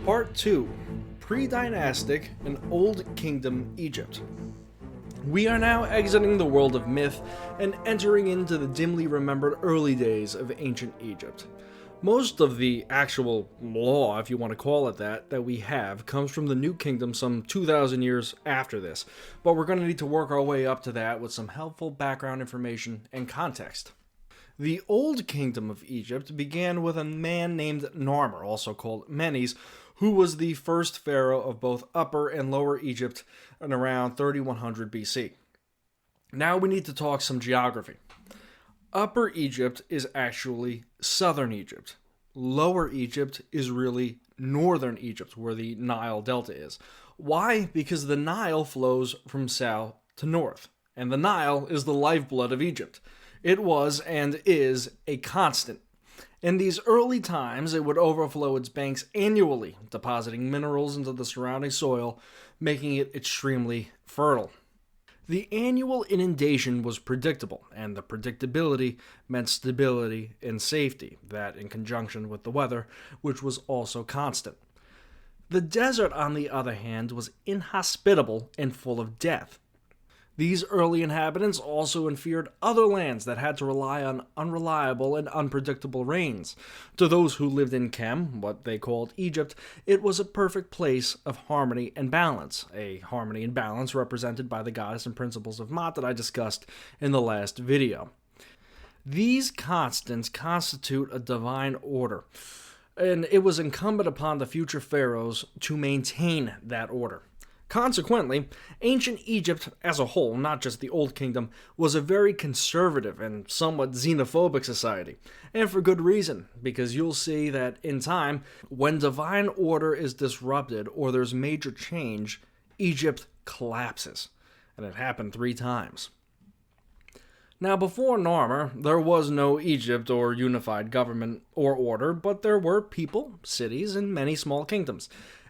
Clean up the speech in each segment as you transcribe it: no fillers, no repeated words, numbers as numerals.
Part 2, Predynastic and Old Kingdom Egypt. We are now exiting the world of myth and entering into the dimly remembered early days of ancient Egypt. Most of the actual law, if you want to call it that we have comes from the New Kingdom some 2,000 years after this, but we're going to need to work our way up to that with some helpful background information and context. The Old Kingdom of Egypt began with a man named Narmer, also called Menes, who was the first pharaoh of both Upper and Lower Egypt in around 3100 BC. Now we need to talk some geography. Upper Egypt is actually southern Egypt. Lower Egypt is really northern Egypt, where the Nile Delta is. Why? Because the Nile flows from south to north, and the Nile is the lifeblood of Egypt. It was and is a constant. In these early times, it would overflow its banks annually, depositing minerals into the surrounding soil, making it extremely fertile. The annual inundation was predictable, and the predictability meant stability and safety, that in conjunction with the weather, which was also constant. The desert, on the other hand, was inhospitable and full of death. These early inhabitants also feared other lands that had to rely on unreliable and unpredictable rains. To those who lived in Kem, what they called Egypt, it was a perfect place of harmony and balance, a harmony and balance represented by the goddess and principles of Maat that I discussed in the last video. These constants constitute a divine order, and it was incumbent upon the future pharaohs to maintain that order. Consequently, ancient Egypt as a whole, not just the Old Kingdom, was a very conservative and somewhat xenophobic society. And for good reason, because you'll see that in time, when divine order is disrupted or there's major change, Egypt collapses. And it happened 3 times. Now, before Narmer, there was no Egypt or unified government or order, but there were people, cities, and many small kingdoms.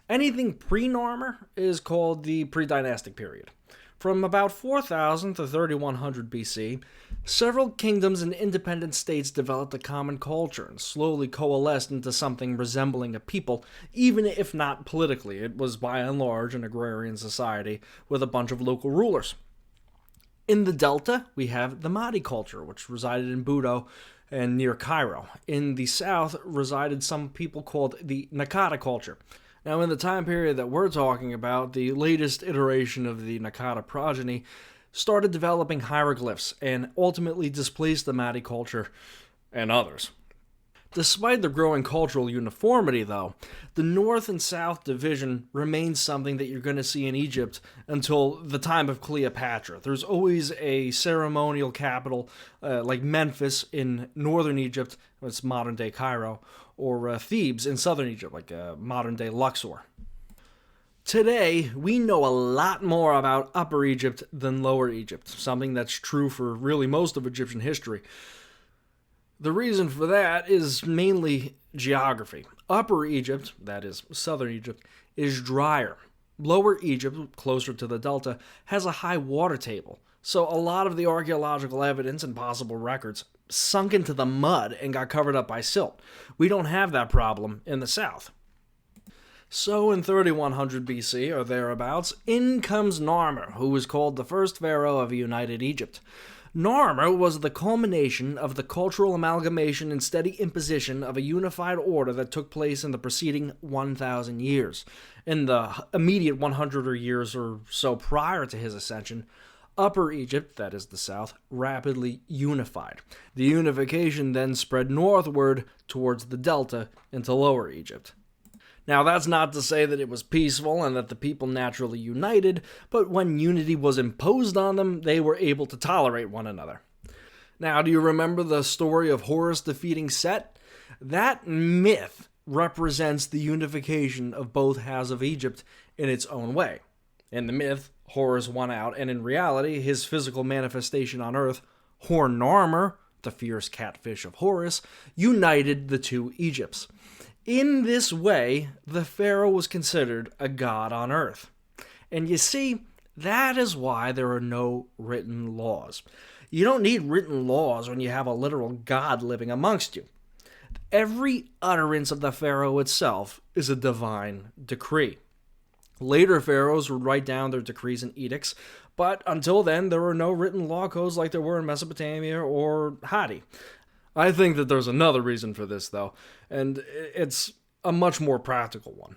Anything pre-Narmer is called the Predynastic Period. From about 4000 to 3100 BC, several kingdoms and independent states developed a common culture and slowly coalesced into something resembling a people, even if not politically. It was by and large an agrarian society with a bunch of local rulers. In the Delta, we have the Mahdi culture, which resided in Budo and near Cairo. In the south resided some people called the Naqada culture. Now, in the time period that we're talking about, the latest iteration of the Naqada progeny started developing hieroglyphs and ultimately displaced the Mahdi culture and others. Despite the growing cultural uniformity, though, the north and south division remains something that you're going to see in Egypt until the time of Cleopatra. There's always a ceremonial capital like Memphis in northern Egypt, it's modern-day Cairo, or Thebes in southern Egypt, like modern-day Luxor. Today, we know a lot more about Upper Egypt than Lower Egypt, something that's true for really most of Egyptian history. The reason for that is mainly geography. Upper Egypt, that is southern Egypt, is drier. Lower Egypt, closer to the Delta, has a high water table, so a lot of the archaeological evidence and possible records sunk into the mud and got covered up by silt. We don't have that problem in the south. So in 3100 BC, or thereabouts, in comes Narmer, who was called the first pharaoh of a united Egypt. Narmer was the culmination of the cultural amalgamation and steady imposition of a unified order that took place in the preceding 1,000 years. In the immediate 100 years or so prior to his ascension, Upper Egypt, that is the south, rapidly unified. The unification then spread northward towards the Delta into Lower Egypt. Now, that's not to say that it was peaceful and that the people naturally united, but when unity was imposed on them, they were able to tolerate one another. Now, do you remember the story of Horus defeating Set? That myth represents the unification of both halves of Egypt in its own way. In the myth, Horus won out, and in reality, his physical manifestation on Earth, Hor-Narmer, the fierce catfish of Horus, united the two Egypts. In this way, the pharaoh was considered a god on earth. And you see, that is why there are no written laws. You don't need written laws when you have a literal god living amongst you. Every utterance of the pharaoh itself is a divine decree. Later pharaohs would write down their decrees and edicts, but until then, there were no written law codes like there were in Mesopotamia or Hatti. I think that there's another reason for this, though, and it's a much more practical one.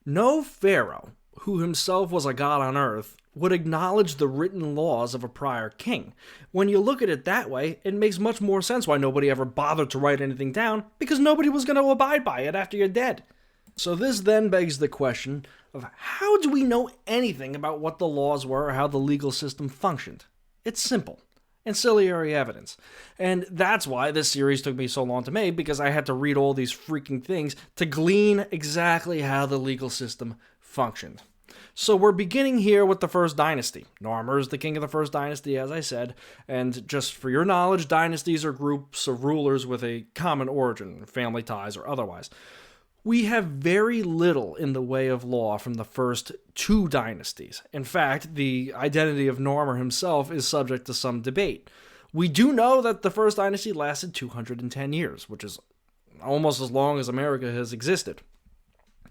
No pharaoh, who himself was a god on earth, would acknowledge the written laws of a prior king. When you look at it that way, it makes much more sense why nobody ever bothered to write anything down, because nobody was going to abide by it after you're dead. So this then begs the question of how do we know anything about what the laws were or how the legal system functioned? It's simple. Ancillary evidence. And that's why this series took me so long to make, because I had to read all these freaking things to glean exactly how the legal system functioned. So we're beginning here with the First Dynasty. Narmer is the king of the First Dynasty, as I said, and just for your knowledge, dynasties are groups of rulers with a common origin, family ties or otherwise. We have very little in the way of law from the first two dynasties. In fact, the identity of Narmer himself is subject to some debate. We do know that the First Dynasty lasted 210 years, which is almost as long as America has existed.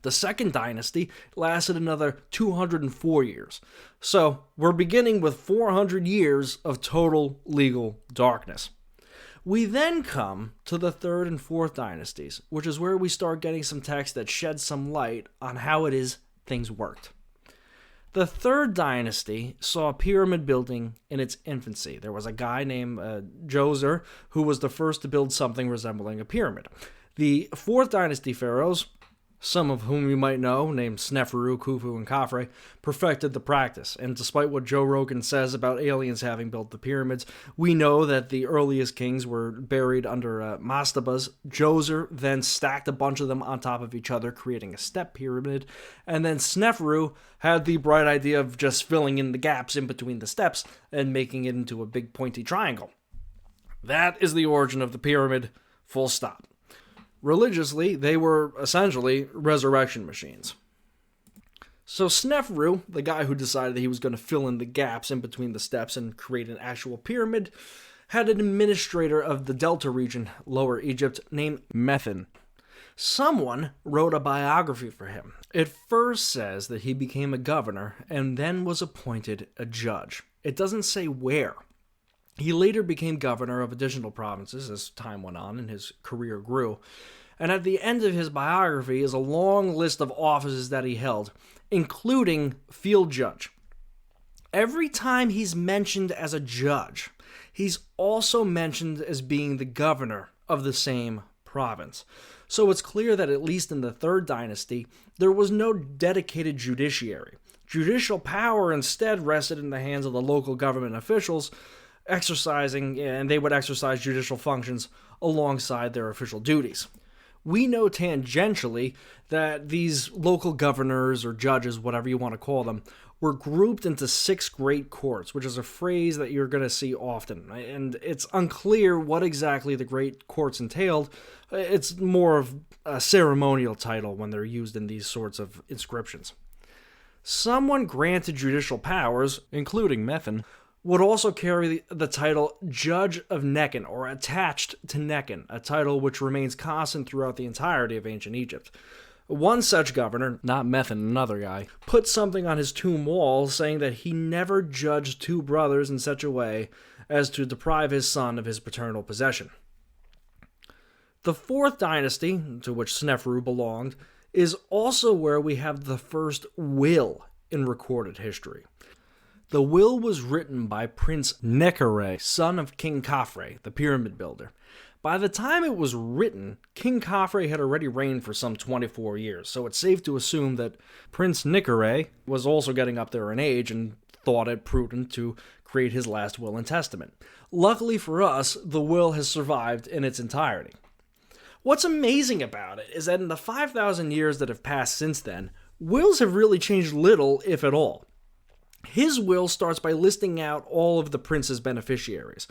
The Second Dynasty lasted another 204 years. So we're beginning with 400 years of total legal darkness. We then come to the Third and Fourth Dynasties, which is where we start getting some text that sheds some light on how it is things worked. The Third Dynasty saw pyramid building in its infancy. There was a guy named Djoser who was the first to build something resembling a pyramid. The Fourth Dynasty pharaohs, some of whom you might know, named Sneferu, Khufu, and Khafre, perfected the practice. And despite what Joe Rogan says about aliens having built the pyramids, we know that the earliest kings were buried under mastabas. Djoser then stacked a bunch of them on top of each other, creating a step pyramid. And then Sneferu had the bright idea of just filling in the gaps in between the steps and making it into a big pointy triangle. That is the origin of the pyramid, full stop. Religiously, they were essentially resurrection machines. So Sneferu, the guy who decided that he was going to fill in the gaps in between the steps and create an actual pyramid, had an administrator of the Delta region, Lower Egypt, named Methen. Someone wrote a biography for him. It first says that he became a governor and then was appointed a judge. It doesn't say where. He later became governor of additional provinces as time went on and his career grew. And at the end of his biography is a long list of offices that he held, including field judge. Every time he's mentioned as a judge, he's also mentioned as being the governor of the same province. So it's clear that at least in the Third Dynasty, there was no dedicated judiciary. Judicial power instead rested in the hands of the local government officials, and they would exercise judicial functions alongside their official duties. We know tangentially that these local governors or judges, whatever you want to call them, were grouped into 6 great courts, which is a phrase that you're going to see often. And it's unclear what exactly the great courts entailed. It's more of a ceremonial title when they're used in these sorts of inscriptions. Someone granted judicial powers, including Methen, would also carry the title Judge of Nekhen, or attached to Nekhen, a title which remains constant throughout the entirety of ancient Egypt. One such governor, not Methen, another guy, put something on his tomb wall saying that he never judged 2 brothers in such a way as to deprive his son of his paternal possession. The Fourth Dynasty, to which Sneferu belonged, is also where we have the first will in recorded history. The will was written by Prince Nekhere, son of King Khafre, the pyramid builder. By the time it was written, King Khafre had already reigned for some 24 years, so it's safe to assume that Prince Nekhere was also getting up there in age and thought it prudent to create his last will and testament. Luckily for us, the will has survived in its entirety. What's amazing about it is that in the 5,000 years that have passed since then, wills have really changed little, if at all. His will starts by listing out all of the prince's beneficiaries.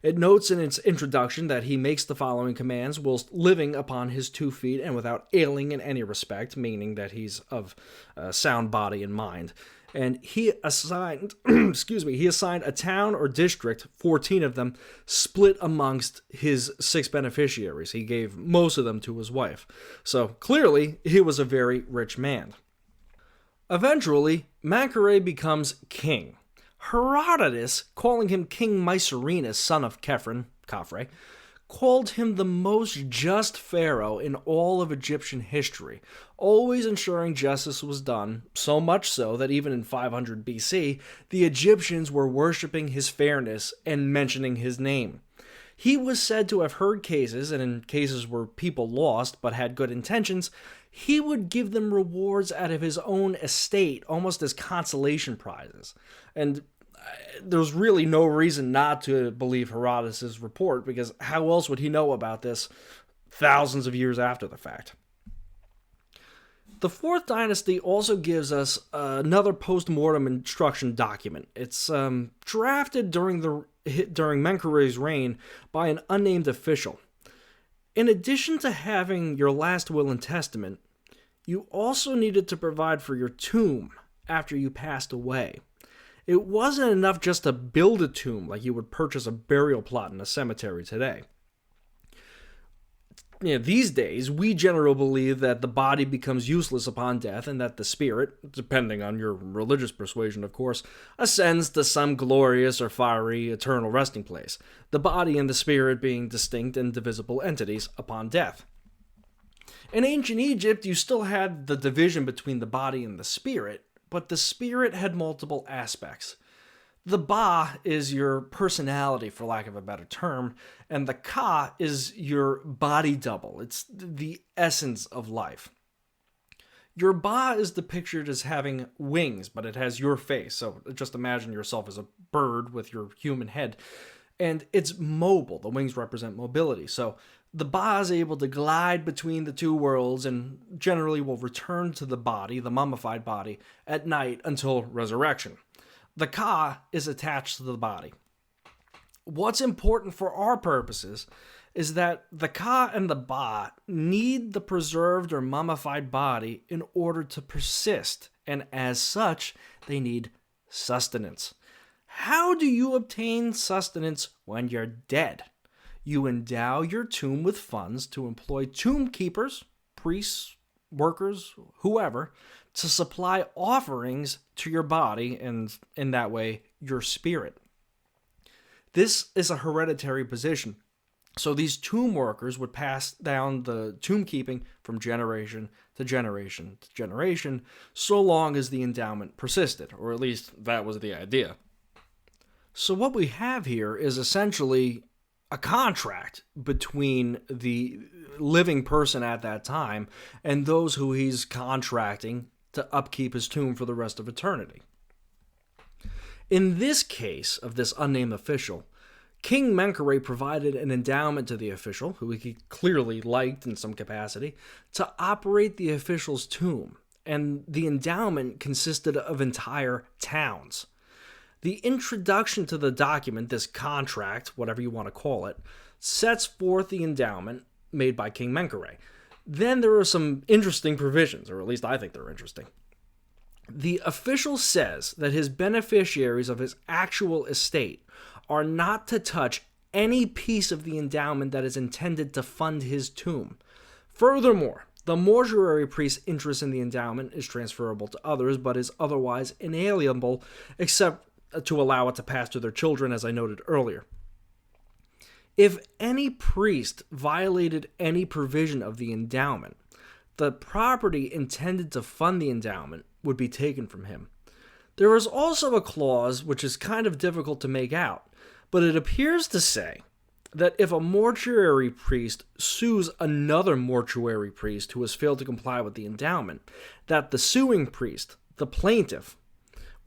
It notes in its introduction that he makes the following commands whilst living upon his 2 feet and without ailing in any respect, meaning that he's of sound body and mind. and he assigned, he assigned a town or district, 14 of them, split amongst his 6 beneficiaries. He gave most of them to his wife. So clearly, he was a very rich man. Eventually, Menkaure becomes king. Herodotus, calling him King Mycerinus, son of Khephren, called him the most just pharaoh in all of Egyptian history, always ensuring justice was done, so much so that even in 500 BC, the Egyptians were worshipping his fairness and mentioning his name. He was said to have heard cases, and in cases where people lost but had good intentions, he would give them rewards out of his own estate, almost as consolation prizes. And there's really no reason not to believe Herodotus' report, because how else would he know about this thousands of years after the fact? The 4th dynasty also gives us another post-mortem instruction document. It's drafted during Menkaure's reign by an unnamed official. In addition to having your last will and testament, you also needed to provide for your tomb after you passed away. It wasn't enough just to build a tomb like you would purchase a burial plot in a cemetery today. These days, we generally believe that the body becomes useless upon death and that the spirit, depending on your religious persuasion of course, ascends to some glorious or fiery eternal resting place, the body and the spirit being distinct and divisible entities upon death. In ancient Egypt, you still had the division between the body and the spirit, but the spirit had multiple aspects. The Ba is your personality, for lack of a better term, and the Ka is your body double. It's the essence of life. Your Ba is depicted as having wings, but it has your face, so just imagine yourself as a bird with your human head. And it's mobile. The wings represent mobility, so the Ba is able to glide between the two worlds and generally will return to the body, the mummified body, at night until resurrection. The Ka is attached to the body. What's important for our purposes is that the Ka and the Ba need the preserved or mummified body in order to persist, and as such, they need sustenance. How do you obtain sustenance when you're dead? You endow your tomb with funds to employ tomb keepers, priests, workers, whoever, to supply offerings to your body and, in that way, your spirit. This is a hereditary position, so these tomb workers would pass down the tomb keeping from generation to generation to generation, so long as the endowment persisted, or at least that was the idea. So what we have here is essentially a contract between the living person at that time and those who he's contracting to upkeep his tomb for the rest of eternity. In this case of this unnamed official, King Menkaure provided an endowment to the official, who he clearly liked in some capacity, to operate the official's tomb, and the endowment consisted of entire towns. The introduction to the document, this contract, whatever you want to call it, sets forth the endowment made by King Menkaure. Then there are some interesting provisions, or at least I think they're interesting. The official says that his beneficiaries of his actual estate are not to touch any piece of the endowment that is intended to fund his tomb. Furthermore, the mortuary priest's interest in the endowment is transferable to others, but is otherwise inalienable, except to allow it to pass to their children, as I noted earlier. If any priest violated any provision of the endowment, the property intended to fund the endowment would be taken from him. There is also a clause which is kind of difficult to make out, but it appears to say that if a mortuary priest sues another mortuary priest who has failed to comply with the endowment, that the suing priest, the plaintiff,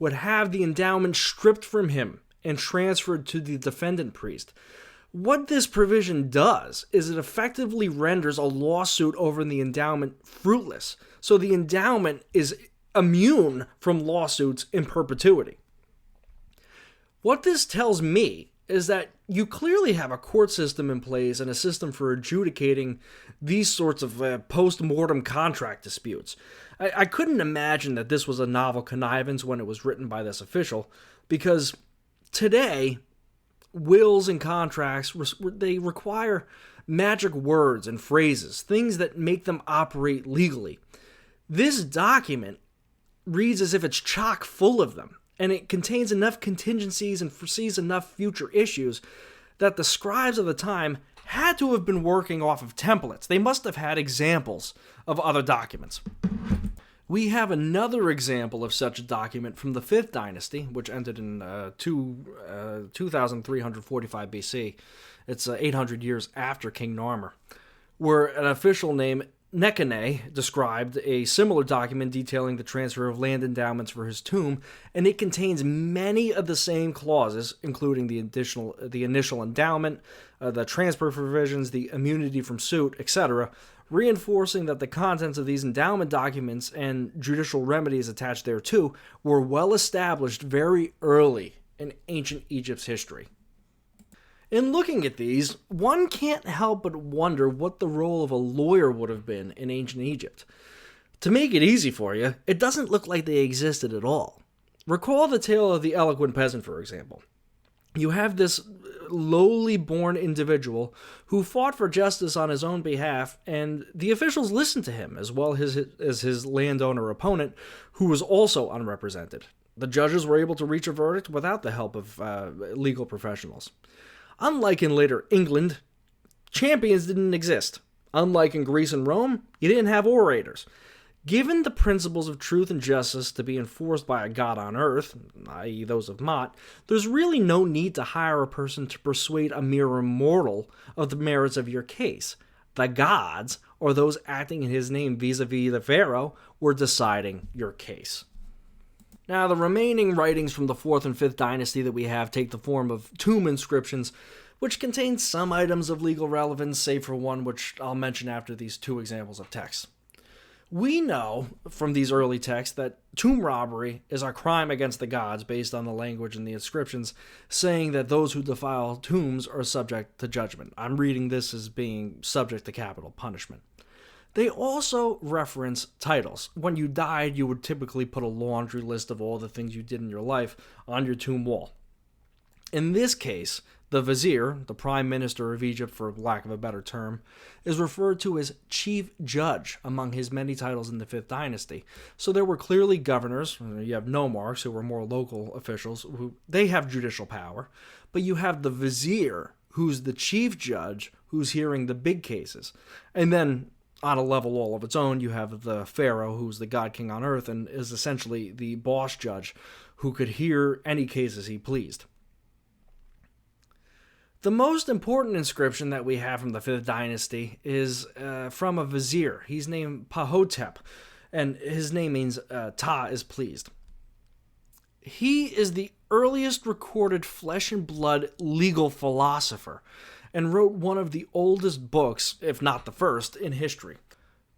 would have the endowment stripped from him and transferred to the defendant priest. What this provision does is it effectively renders a lawsuit over the endowment fruitless, so the endowment is immune from lawsuits in perpetuity. What this tells me is that you clearly have a court system in place and a system for adjudicating these sorts of post-mortem contract disputes. I couldn't imagine that this was a novel connivance when it was written by this official, because today, wills and contracts, they require magic words and phrases, things that make them operate legally. This document reads as if it's chock full of them, and it contains enough contingencies and foresees enough future issues that the scribes of the time had to have been working off of templates. They must have had examples of other documents. We have another example of such a document from the 5th dynasty, which ended in 2345 BC. It's 800 years after King Narmer, where an official named Nekane described a similar document detailing the transfer of land endowments for his tomb, and it contains many of the same clauses, including the initial endowment, the transfer provisions, the immunity from suit, etc., reinforcing that the contents of these endowment documents and judicial remedies attached thereto were well established very early in ancient Egypt's history. In looking at these, one can't help but wonder what the role of a lawyer would have been in ancient Egypt. To make it easy for you, it doesn't look like they existed at all. Recall the tale of the eloquent peasant, for example. You have this lowly born individual who fought for justice on his own behalf, and the officials listened to him as well as his landowner opponent, who was also unrepresented. The judges were able to reach a verdict without the help of legal professionals. Unlike in later England, champions didn't exist. Unlike in Greece and Rome, you didn't have orators. Given the principles of truth and justice to be enforced by a god on earth, i.e. those of Mot, there's really no need to hire a person to persuade a mere immortal of the merits of your case. The gods, or those acting in his name vis-a-vis the pharaoh, were deciding your case. Now, the remaining writings from the 4th and 5th dynasty that we have take the form of tomb inscriptions, which contain some items of legal relevance, save for one which I'll mention after these two examples of texts. We know from these early texts that tomb robbery is a crime against the gods based on the language in the inscriptions, saying that those who defile tombs are subject to judgment. I'm reading this as being subject to capital punishment. They also reference titles. When you died, you would typically put a laundry list of all the things you did in your life on your tomb wall. In this case, the vizier, the prime minister of Egypt for lack of a better term, is referred to as chief judge among his many titles in the 5th dynasty. So there were clearly governors, you have nomarchs who were more local officials, who they have judicial power, but you have the vizier, who's the chief judge, who's hearing the big cases. And then on a level all of its own, you have the pharaoh, who's the god king on earth and is essentially the boss judge who could hear any cases he pleased. The most important inscription that we have from the 5th dynasty is from a vizier. He's named Pahotep, and his name means Ta is pleased. He is the earliest recorded flesh and blood legal philosopher, and wrote one of the oldest books, if not the first, in history.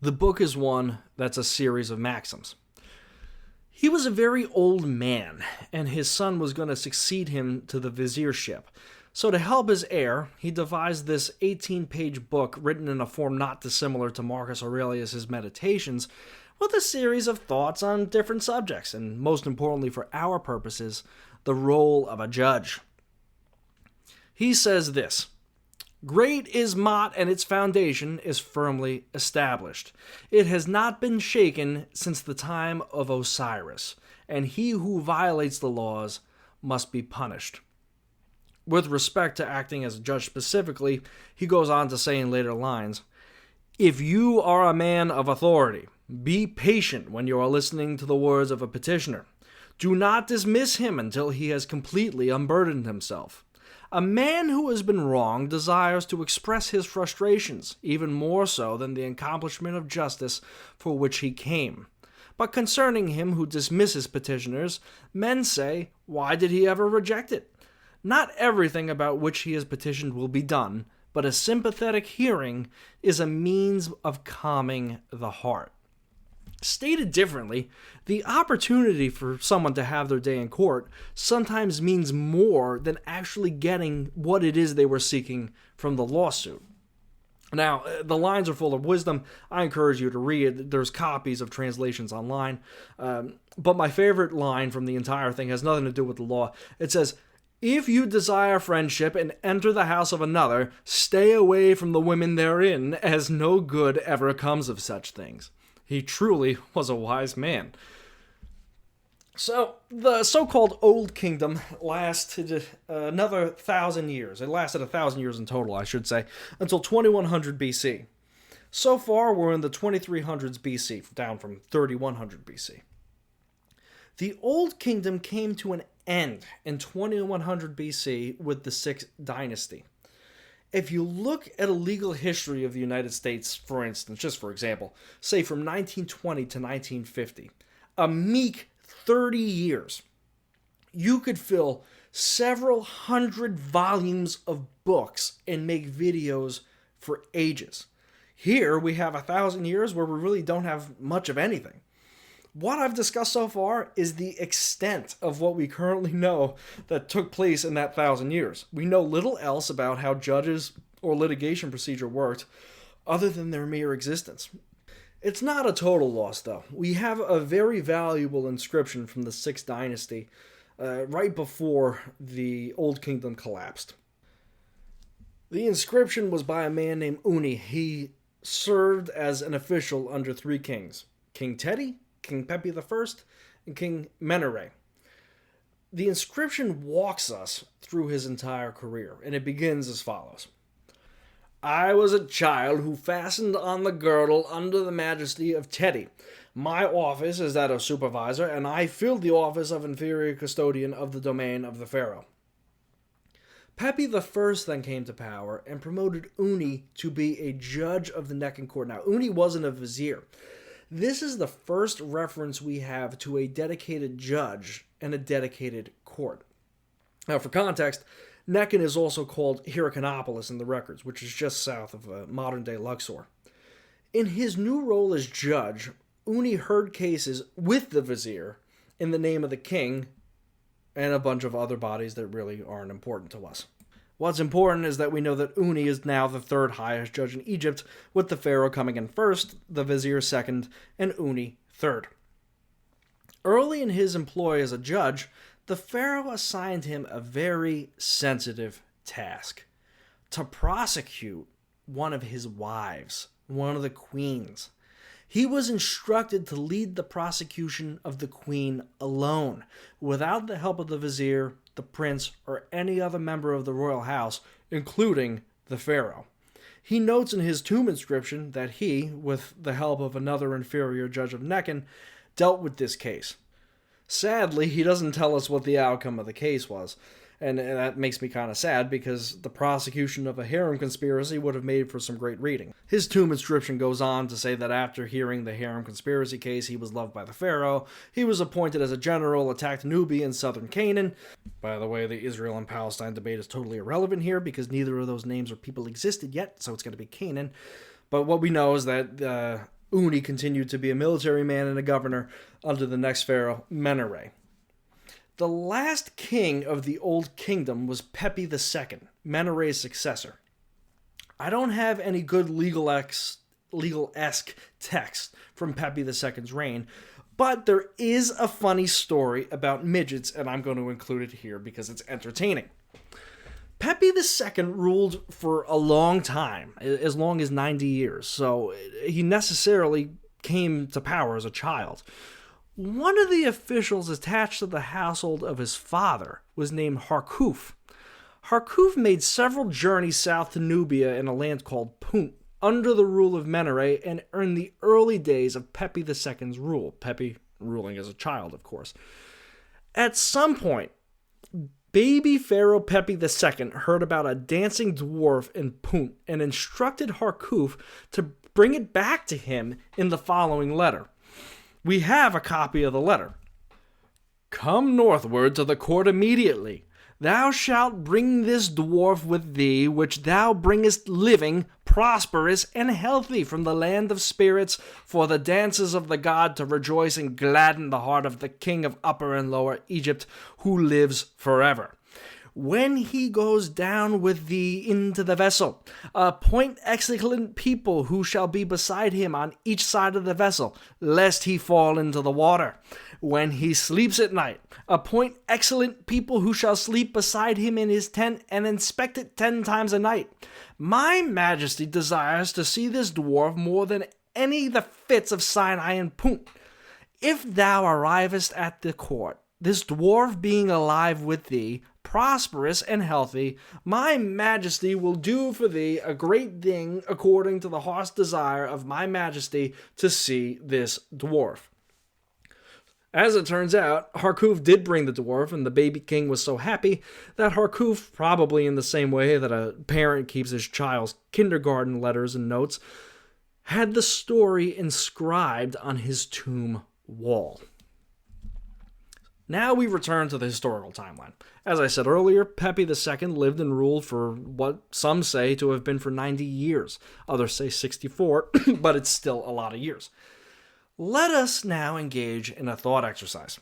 The book is one that's a series of maxims. He was a very old man, and his son was going to succeed him to the viziership. So to help his heir, he devised this 18-page book written in a form not dissimilar to Marcus Aurelius' Meditations, with a series of thoughts on different subjects, and most importantly for our purposes, the role of a judge. He says this: "Great is Mot, and its foundation is firmly established. It has not been shaken since the time of Osiris, and he who violates the laws must be punished." With respect to acting as a judge specifically, he goes on to say in later lines, "If you are a man of authority, be patient when you are listening to the words of a petitioner. Do not dismiss him until he has completely unburdened himself. A man who has been wronged desires to express his frustrations, even more so than the accomplishment of justice for which he came. But concerning him who dismisses petitioners, men say, 'Why did he ever reject it?' Not everything about which he has petitioned will be done, but a sympathetic hearing is a means of calming the heart." Stated differently, the opportunity for someone to have their day in court sometimes means more than actually getting what it is they were seeking from the lawsuit. Now, the lines are full of wisdom. I encourage you to read. There's copies of translations online. But my favorite line from the entire thing has nothing to do with the law. It says, "If you desire friendship and enter the house of another, stay away from the women therein, as no good ever comes of such things." He truly was a wise man. So, the so-called Old Kingdom lasted another 1,000 years. It lasted 1,000 years in total, I should say, until 2100 BC. So far, we're in the 2300s BC, down from 3100 BC. The Old Kingdom came to an end in 2100 BC with the Sixth Dynasty. If you look at a legal history of the United States, for instance, just for example, say from 1920 to 1950, a meek 30 years, you could fill several hundred volumes of books and make videos for ages. Here we have 1,000 years where we really don't have much of anything. What I've discussed so far is the extent of what we currently know that took place in that 1,000 years. We know little else about how judges or litigation procedure worked other than their mere existence. It's not a total loss, though. We have a very valuable inscription from the Sixth Dynasty right before the Old Kingdom collapsed. The inscription was by a man named Uni. He served as an official under 3 kings: King Teddy, King Pepi I, and King Menere. The inscription walks us through his entire career, and it begins as follows. "I was a child who fastened on the girdle under the majesty of Teddy. My office is that of supervisor, and I filled the office of inferior custodian of the domain of the pharaoh." Pepi I then came to power and promoted Uni to be a judge of the Neccan court. Now, Uni wasn't a vizier. This is the first reference we have to a dedicated judge and a dedicated court. Now, for context, Neccan is also called Hyrcanopolis in the records, which is just south of modern-day Luxor. In his new role as judge, Uni heard cases with the vizier in the name of the king and a bunch of other bodies that really aren't important to us. What's important is that we know that Uni is now the 3rd highest judge in Egypt, with the pharaoh coming in first, the vizier second, and Uni third. Early in his employ as a judge, the pharaoh assigned him a very sensitive task: to prosecute one of his wives, one of the queens. He was instructed to lead the prosecution of the queen alone, without the help of the vizier, the prince, or any other member of the royal house, including the pharaoh. He notes in his tomb inscription that he, with the help of another inferior judge of Neccan, dealt with this case. Sadly, he doesn't tell us what the outcome of the case was, and that makes me kind of sad because the prosecution of a harem conspiracy would have made for some great reading. His tomb inscription goes on to say that after hearing the harem conspiracy case, he was loved by the pharaoh. He was appointed as a general, attacked Nubia in southern Canaan. By the way, the Israel and Palestine debate is totally irrelevant here because neither of those names or people existed yet, so it's going to be Canaan. But what we know is that Uni continued to be a military man and a governor under the next pharaoh, Menere. The last king of the Old Kingdom was Pepi II, Menere's successor. I don't have any good legal-esque text from Pepi II's reign, but there is a funny story about midgets, and I'm going to include it here because it's entertaining. Pepi II ruled for a long time, as long as 90 years, so he necessarily came to power as a child. One of the officials attached to the household of his father was named Harkuf. Harkuf made several journeys south to Nubia in a land called Punt, under the rule of Menere, and in the early days of Pepi II's rule. Pepi ruling as a child, of course. At some point, baby Pharaoh Pepi II heard about a dancing dwarf in Punt and instructed Harkuf to bring it back to him in the following letter. We have a copy of the letter. "Come northward to the court immediately. Thou shalt bring this dwarf with thee, which thou bringest living, prosperous and healthy from the land of spirits, for the dances of the god to rejoice and gladden the heart of the king of Upper and Lower Egypt, who lives forever. When he goes down with thee into the vessel, appoint excellent people who shall be beside him on each side of the vessel, lest he fall into the water. When he sleeps at night, appoint excellent people who shall sleep beside him in his tent and inspect it 10 times a night. My majesty desires to see this dwarf more than any the fits of Sinai and Punt. If thou arrivest at the court, this dwarf being alive with thee, prosperous and healthy, my majesty will do for thee a great thing according to the heart's desire of my majesty to see this dwarf. As it turns out, Harkuf did bring the dwarf, and the baby king was so happy that Harkuf, probably in the same way that a parent keeps his child's kindergarten letters and notes, had the story inscribed on his tomb wall. Now we return to the historical timeline. As I said earlier, Pepi II lived and ruled for what some say to have been for 90 years. Others say 64, but it's still a lot of years. Let us now engage in a thought exercise.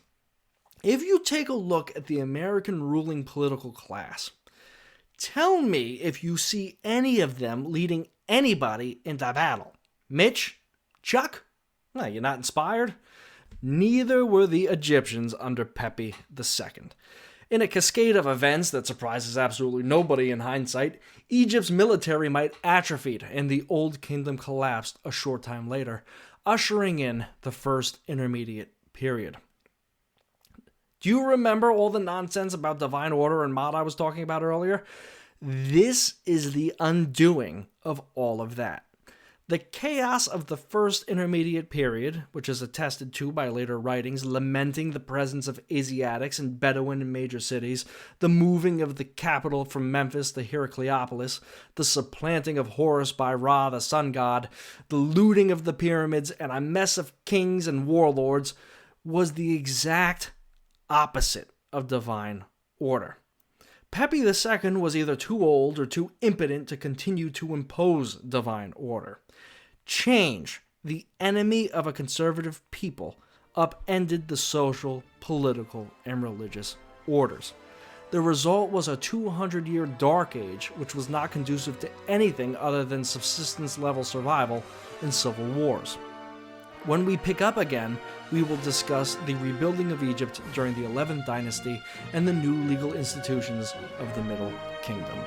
If you take a look at the American ruling political class, tell me if you see any of them leading anybody into battle. Mitch? Chuck? Well, you're not inspired? Neither were the Egyptians under Pepi II. In a cascade of events that surprises absolutely nobody in hindsight, Egypt's military might atrophied and the Old Kingdom collapsed a short time later, ushering in the First Intermediate Period. Do you remember all the nonsense about divine order and mod I was talking about earlier? This is the undoing of all of that. The chaos of the First Intermediate Period, which is attested to by later writings lamenting the presence of Asiatics and Bedouin in major cities, the moving of the capital from Memphis to Heracleopolis, the supplanting of Horus by Ra, the sun god, the looting of the pyramids, and a mess of kings and warlords, was the exact opposite of divine order. Pepi II was either too old or too impotent to continue to impose divine order. Change, the enemy of a conservative people, upended the social, political, and religious orders. The result was a 200-year dark age, which was not conducive to anything other than subsistence-level survival and civil wars. When we pick up again, we will discuss the rebuilding of Egypt during the 11th dynasty and the new legal institutions of the Middle Kingdom.